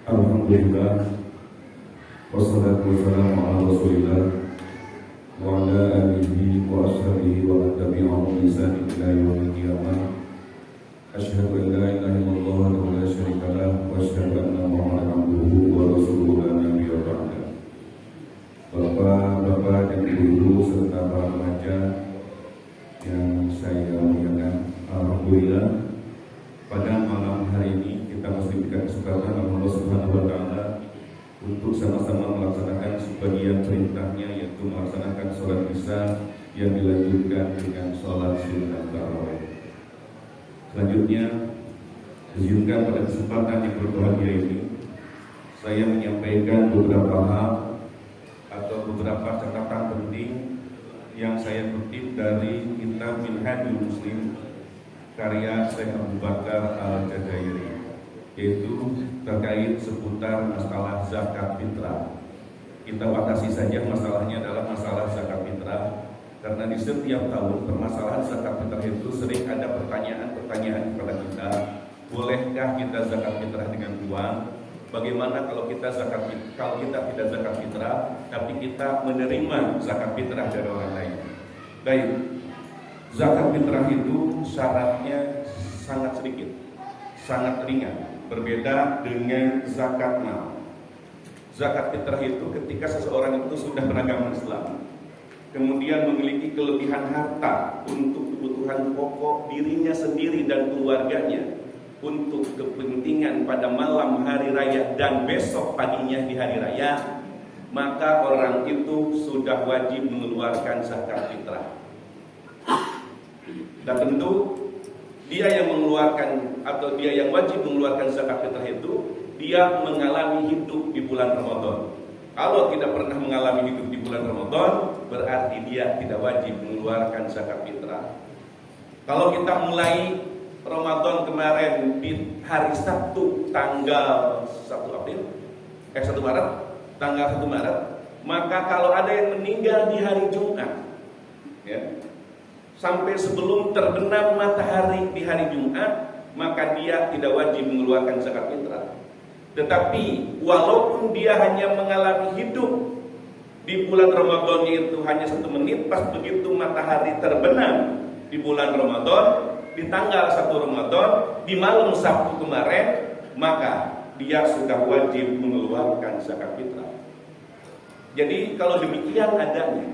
Alhamdulillah, wassalatu wassalamu ala Rasulillah wa ala alihi wa ashabihi wa man tabi'ahum bi ihsan ila yaumil qiyamah. Asyhadu an la ilaha illallah wa la syarika lah wa asyhadu anna Muhammadan abduhu wa rasuluhu la nabiyya ba'da. Bapak-bapak dan ibu-ibu serta para remaja yang saya muliakan, alhamdulillah pada malam hari ini kita masih diberikan kesempatan oleh Allah Subhanahu wa taala untuk sama-sama melaksanakan sebagian perintahnya, yaitu melaksanakan sholat isya yang dilanjutkan dengan sholat sunnah tarawih. Selanjutnya, izinkan pada kesempatan yang berbahagia ini saya menyampaikan beberapa hal atau beberapa catatan penting yang saya kutip dari kitab Minhajul Muslim karya Syekh Abu Bakar Al-Jazairi, yaitu terkait seputar masalah zakat fitrah. Kita batasi saja masalahnya adalah masalah zakat fitrah, karena di setiap tahun permasalahan zakat fitrah itu sering ada pertanyaan-pertanyaan kepada kita. Bolehkah kita zakat fitrah dengan uang? Bagaimana kalau kita tidak zakat fitrah, tapi kita menerima zakat fitrah dari orang lain? Baik, zakat fitrah itu syaratnya sangat sedikit, sangat ringan, berbeda dengan zakat mal. Zakat fitrah itu ketika seseorang itu sudah beragama Islam, kemudian memiliki kelebihan harta untuk kebutuhan pokok dirinya sendiri dan keluarganya, untuk kepentingan pada malam hari raya dan besok paginya di hari raya, maka orang itu sudah wajib mengeluarkan zakat fitrah. Dan tentu dia yang mengeluarkan atau dia yang wajib mengeluarkan zakat fitrah itu dia mengalami hidup di bulan Ramadan. Kalau tidak pernah mengalami hidup di bulan Ramadan, berarti dia tidak wajib mengeluarkan zakat fitrah. Kalau kita mulai Ramadan kemarin di hari Sabtu tanggal 1 Maret, tanggal 1 Maret, maka kalau ada yang meninggal di hari Jumat, ya, sampai sebelum terbenam matahari di hari Jumat, maka dia tidak wajib mengeluarkan zakat fitrah. Tetapi walaupun dia hanya mengalami hidup di bulan Ramadan itu hanya 1 menit, pas begitu matahari terbenam di bulan Ramadan, di tanggal 1 Ramadan, di malam Sabtu kemarin, maka dia sudah wajib mengeluarkan zakat fitrah. Jadi kalau demikian adanya,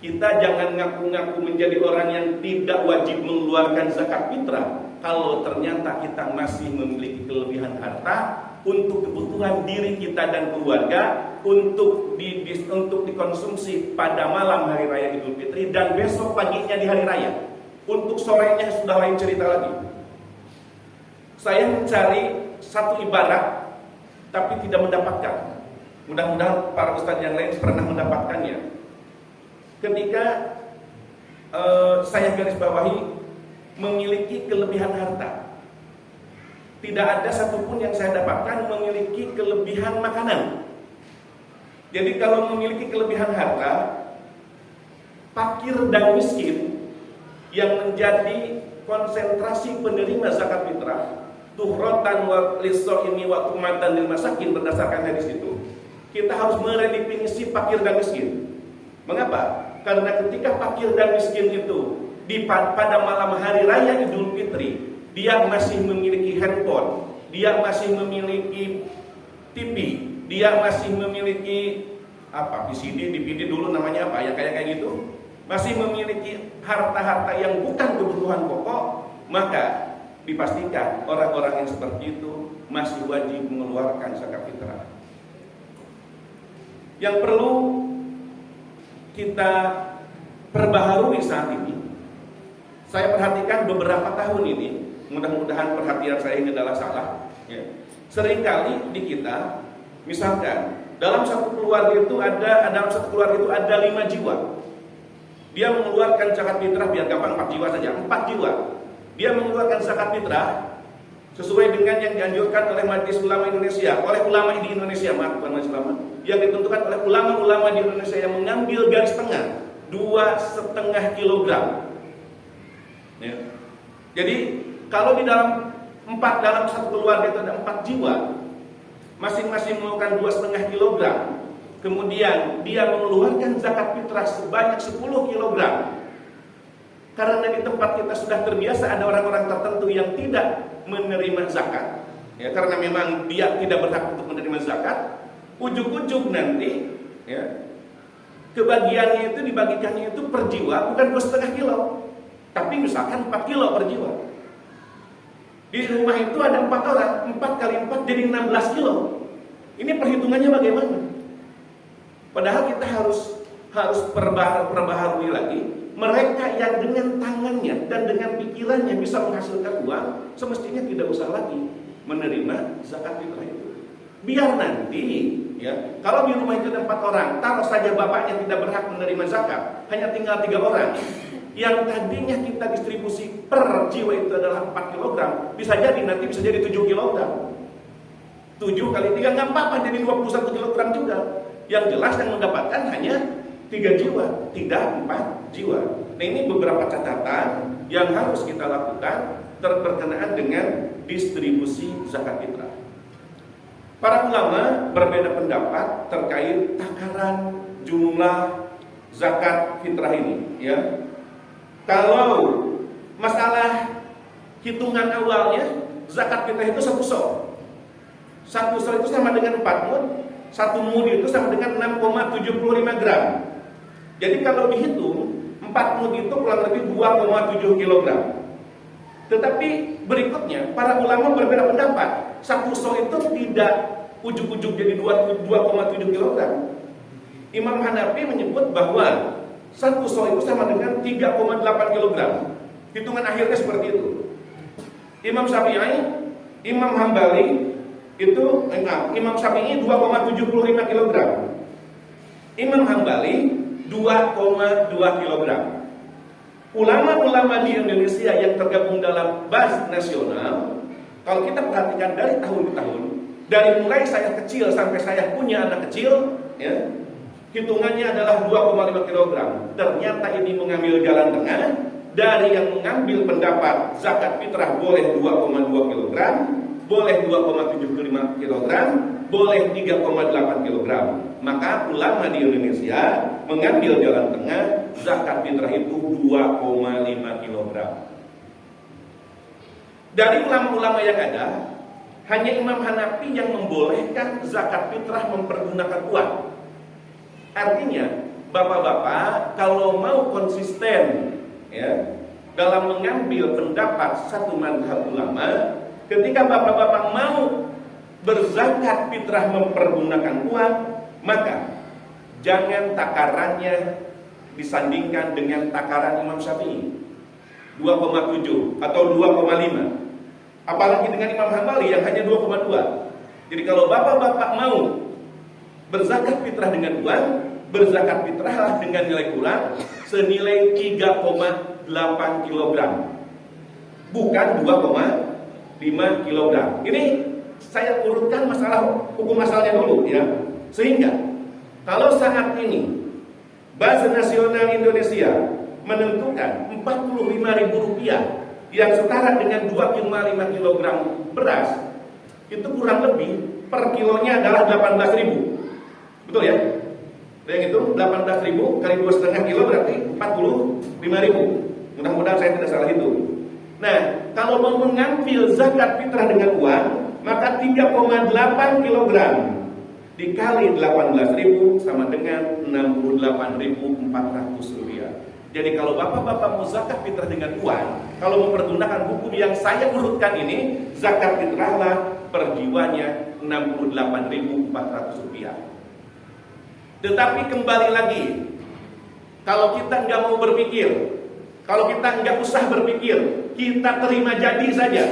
kita jangan ngaku-ngaku menjadi orang yang tidak wajib mengeluarkan zakat fitrah kalau ternyata kita masih memiliki kelebihan harta untuk kebutuhan diri kita dan keluarga, untuk dikonsumsi pada malam hari raya Idul Fitri dan besok paginya di hari raya. Untuk sorenya sudah lain cerita lagi. Saya mencari satu ibarat tapi tidak mendapatkan. Mudah-mudahan para ustadz yang lain pernah mendapatkannya. Ketika saya garis bawahi memiliki kelebihan harta, tidak ada satupun yang saya dapatkan memiliki kelebihan makanan. Jadi kalau memiliki kelebihan harta, fakir dan miskin yang menjadi konsentrasi penerima zakat fitrah, tuhratan wa lis-shaimi wa tumatan lil masakin, berdasarkan hadis itu, kita harus meredefinisi fakir dan miskin. Mengapa? Karena ketika fakir dan miskin itu pada malam hari raya Idul Fitri, dia masih memiliki handphone, dia masih memiliki TV, dia masih memiliki VCD, DVD dulu namanya apa, yang kayak gitu, masih memiliki harta-harta yang bukan kebutuhan pokok, maka dipastikan orang-orang yang seperti itu masih wajib mengeluarkan zakat fitrah. Yang perlu kita perbaharui saat ini, saya perhatikan beberapa tahun ini, mudah-mudahan perhatian saya ini adalah salah, ya. Seringkali di kita, misalkan dalam satu keluarga itu ada 5 jiwa. Dia mengeluarkan zakat fitrah, biar gampang 4 jiwa saja, 4 jiwa. Dia mengeluarkan zakat fitrah sesuai dengan yang dianjurkan oleh Majelis Ulama Indonesia, oleh ulama di Indonesia, bukan Majelis Ulama, yang ditentukan oleh ulama-ulama di Indonesia yang mengambil garis tengah 2,5 kilogram. Ya. Jadi kalau di dalam satu keluarga itu ada 4 jiwa, masing-masing mengeluarkan 2,5 kilogram, kemudian dia mengeluarkan zakat fitrah sebanyak 10 kilogram. Karena di tempat kita sudah terbiasa ada orang-orang tertentu yang tidak menerima zakat, ya, karena memang dia tidak berhak untuk menerima zakat. Ujung-ujung nanti, ya, kebagiannya itu dibagikannya itu per jiwa, bukan 2,5 kilo, tapi misalkan 4 kilo per jiwa. Di rumah itu ada 4 orang, 4 kali 4 jadi 16 kilo. Ini perhitungannya bagaimana? Padahal kita harus perbaharui lagi. Mereka yang dengan tangannya dan dengan pikirannya bisa menghasilkan uang, semestinya tidak usah lagi menerima zakat fitrah itu. Biar nanti, ya, kalau di rumah itu ada 4 orang, taruh saja bapaknya tidak berhak menerima zakat, hanya tinggal 3 orang. Yang tadinya kita distribusi per jiwa itu adalah 4 kilogram, bisa jadi nanti bisa jadi 7 kilogram. 7 kali 3 nggak apa-apa, jadi 21 kilogram juga. Yang jelas yang mendapatkan hanya 3 jiwa, tidak 4 jiwa. Nah, ini beberapa catatan yang harus kita lakukan berkenaan dengan distribusi zakat fitrah. Para ulama berbeda pendapat terkait takaran jumlah zakat fitrah ini, ya. Kalau masalah hitungan awalnya, zakat fitrah itu 1 sok. 1 sok itu sama dengan 4 mud, 1 mud itu sama dengan 6,75 gram. Jadi kalau dihitung 4 mud itu kurang lebih 2,7 kilogram. Tetapi berikutnya para ulama berbeda pendapat. 1 sok itu tidak ujug-ujug jadi 2,7 kilogram. Imam Hanafi menyebut bahwa 1 sok itu sama dengan 3,8 kilogram. Hitungan akhirnya seperti itu. Imam Syafi'i, Imam Hambali itu Imam Syafi'i 2,75 kilogram. Imam Hambali 2,2 kilogram. Ulama-ulama di Indonesia yang tergabung dalam BAS nasional, kalau kita perhatikan dari tahun ke tahun, dari mulai saya kecil sampai saya punya anak kecil, ya, hitungannya adalah 2,5 kilogram. Ternyata ini mengambil jalan tengah dari yang mengambil pendapat zakat fitrah boleh 2,2 kilogram, boleh 2,75 kilogram, boleh 3,8 kilogram. Maka ulama di Indonesia mengambil jalan tengah, zakat fitrah itu 2,5 kilogram. Dari ulama-ulama yang ada, hanya Imam Hanafi yang membolehkan zakat fitrah mempergunakan uang. Artinya, bapak-bapak kalau mau konsisten, ya, dalam mengambil pendapat satu mazhab ulama, ketika bapak-bapak mau berzakat fitrah mempergunakan uang, maka jangan takarannya disandingkan dengan takaran Imam Syafi'i 2,7 atau 2,5. Apalagi dengan Imam Hambali yang hanya 2,2. Jadi kalau bapak-bapak mau berzakat fitrah dengan uang, berzakat fitrahlah dengan nilai kurang senilai 3,8 kilogram, bukan 2,5 kilogram. Ini saya urutkan masalah hukum asalnya dulu, ya. Sehingga kalau saat ini BAS Nasional Indonesia menentukan Rp45.000 yang setara dengan 2,5 kilogram beras, itu kurang lebih per kilonya adalah 18.000. Betul ya? Yang itu 18.000 kali 2,5 kilo berarti 45.000. Mudah-mudahan saya tidak salah itu. Nah, kalau mau mengambil zakat fitrah dengan uang, maka 3,8 kilogram dikali 18.000 sama dengan Rp68.400. Jadi kalau bapak-bapak mau zakat fitrah dengan uang, kalau mempergunakan hukum yang saya urutkan ini, zakat fitrahlah per jiwanya Rp68.400. Tetapi kembali lagi, kalau kita nggak mau berpikir, kalau kita nggak usah berpikir, kita terima jadi saja.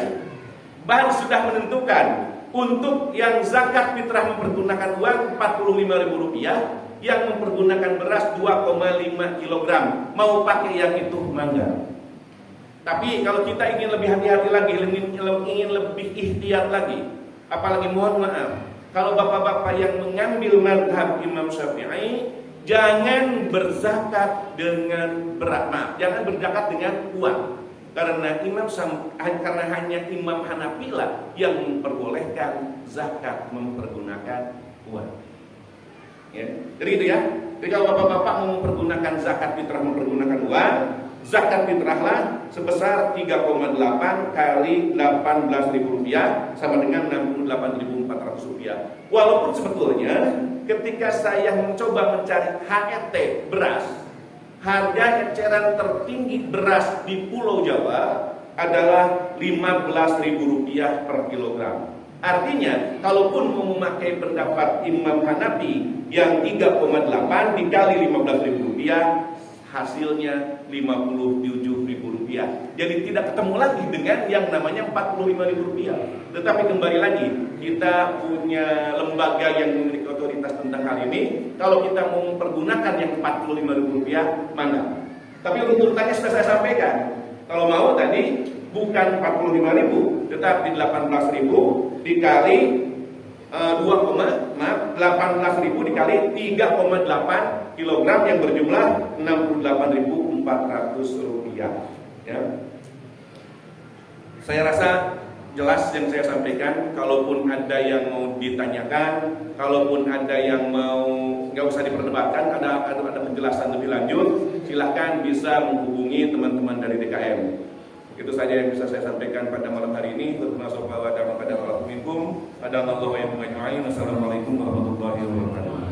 BAS sudah menentukan untuk yang zakat fitrah mempergunakan uang Rp45.000, yang mempergunakan beras 2,5 kilogram. Mau pakai yang itu mangga. Tapi kalau kita ingin lebih hati-hati lagi, ingin lebih ihtiyat lagi, apalagi mohon maaf, kalau bapak-bapak yang mengambil mazhab Imam Syafi'i, jangan berzakat dengan beras, jangan berzakat dengan uang. karena hanya Imam Hanafilah yang memperbolehkan zakat mempergunakan uang. Ya, jadi itu ya. Jadi kalau bapak-bapak mau mempergunakan zakat fitrah mempergunakan uang, zakat fitrahlah sebesar 3,8 kali Rp18.000 sama dengan Rp68.400. Walaupun sebetulnya ketika saya mencoba mencari HET beras, harga eceran tertinggi beras di Pulau Jawa adalah Rp15.000 per kilogram. Artinya, kalaupun mau memakai pendapat Imam Hanafi yang 3,8 dikali Rp15.000, hasilnya Rp57.000. Jadi tidak ketemu lagi dengan yang namanya Rp45.000. Tetapi kembali lagi, kita punya lembaga yang memiliki otoritas tentang hal ini. Kalau kita mau mempergunakan yang Rp45.000, mana? Tapi urutannya sudah saya sampaikan. Kalau mau tadi bukan 45.000, tetapi 18.000 dikali 18.000 dikali 3,8 kilogram yang berjumlah Rp68.400. Ya. Saya rasa jelas yang saya sampaikan. Kalaupun ada yang mau ditanyakan, kalaupun ada yang mau nggak usah diperdebatkan, ada penjelasan lebih lanjut, silahkan bisa menghubungi teman-teman dari DKM. Itu saja yang bisa saya sampaikan pada malam hari ini. Assalamualaikum warahmatullahi wabarakatuh.